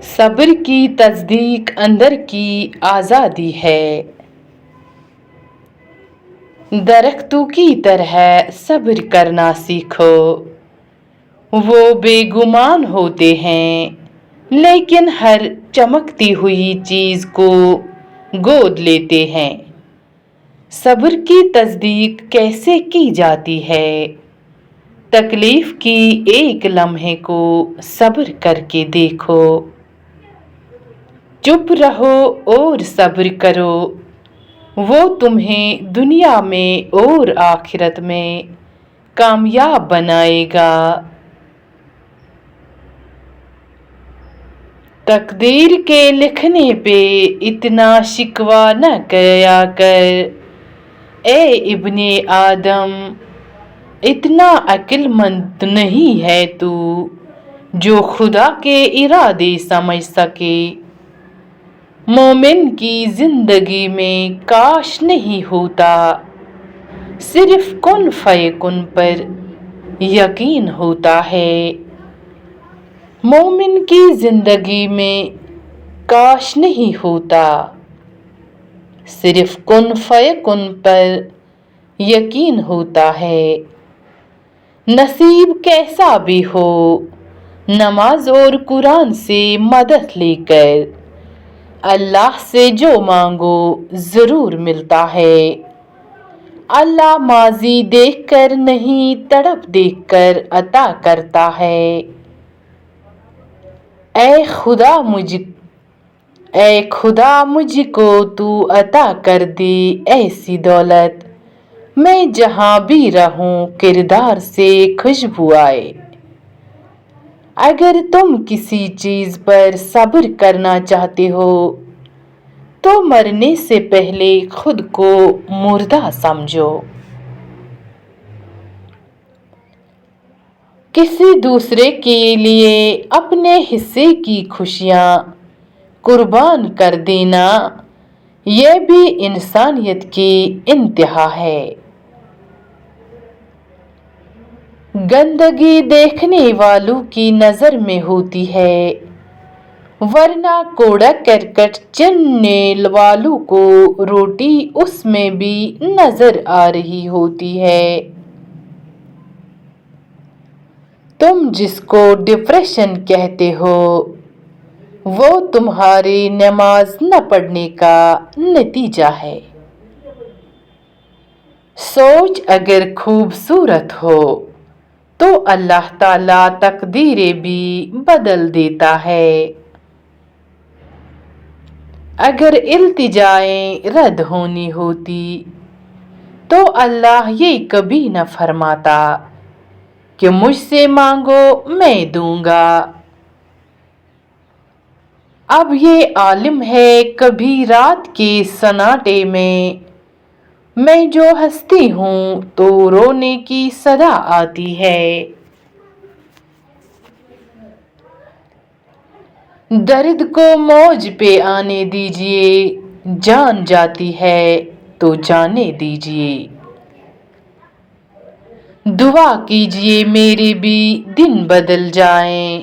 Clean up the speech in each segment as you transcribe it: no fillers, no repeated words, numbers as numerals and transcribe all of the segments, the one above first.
صبر کی تصدیق اندر کی آزادی ہے۔ درختوں کی طرح صبر کرنا سیکھو۔ وہ بے گمان ہوتے ہیں لیکن ہر چمکتی ہوئی چیز کو گود لیتے ہیں۔ صبر کی تصدیق کیسے کی جاتی ہے؟ تکلیف کی ایک لمحے کو صبر کر کے دیکھو۔ چپ رہو اور صبر کرو، وہ تمہیں دنیا میں اور آخرت میں کامیاب بنائے گا۔ تقدیر کے لکھنے پہ اتنا شکوہ نہ کیا کر، اے ابن آدم، اتنا عقل مند نہیں ہے تو جو خدا کے ارادے سمجھ سکے۔ مومن کی زندگی میں کاش نہیں ہوتا، صرف کن فیکن پر یقین ہوتا ہے۔ مومن کی زندگی میں کاش نہیں ہوتا، صرف کن فیکن پر یقین ہوتا ہے۔ نصیب کیسا بھی ہو، نماز اور قرآن سے مدد لے کر اللہ سے جو مانگو ضرور ملتا ہے۔ اللہ ماضی دیکھ کر نہیں، تڑپ دیکھ کر عطا کرتا ہے۔ اے خدا مجھ کو تو عطا کر دے ایسی دولت، میں جہاں بھی رہوں کردار سے خوشبو آئے۔ اگر تم کسی چیز پر صبر کرنا چاہتے ہو تو مرنے سے پہلے خود کو مردہ سمجھو۔ کسی دوسرے کے لیے اپنے حصے کی خوشیاں قربان کر دینا، یہ بھی انسانیت کی انتہا ہے۔ گندگی دیکھنے والوں کی نظر میں ہوتی ہے، ورنہ کوڑا کرکٹ چننے والوں کو روٹی اس میں بھی نظر آ رہی ہوتی ہے۔ تم جس کو ڈپریشن کہتے ہو، وہ تمہاری نماز نہ پڑھنے کا نتیجہ ہے۔ سوچ اگر خوبصورت ہو تو اللہ تعالیٰ تقدیریں بھی بدل دیتا ہے۔ اگر التجائیں رد ہونی ہوتی تو اللہ یہ کبھی نہ فرماتا کہ مجھ سے مانگو میں دوں گا۔ اب یہ عالم ہے کبھی رات کے سناٹے میں جو ہنستی ہوں تو رونے کی صدا آتی ہے۔ درد کو موج پہ آنے دیجئے، جان جاتی ہے تو جانے دیجئے۔ دعا کیجئے میرے بھی دن بدل جائیں،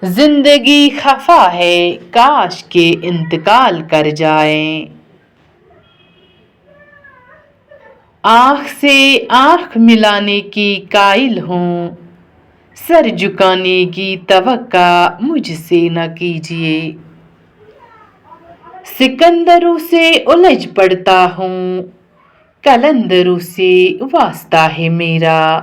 زندگی خفا ہے کاش کے انتقال کر جائیں۔ آنکھ سے آنکھ ملانے کی قائل ہوں، سر جھکانے کی توقع مجھ سے نہ کیجئے۔ سکندروں سے الجھ پڑتا ہوں، قلندروں سے واسطہ ہے میرا۔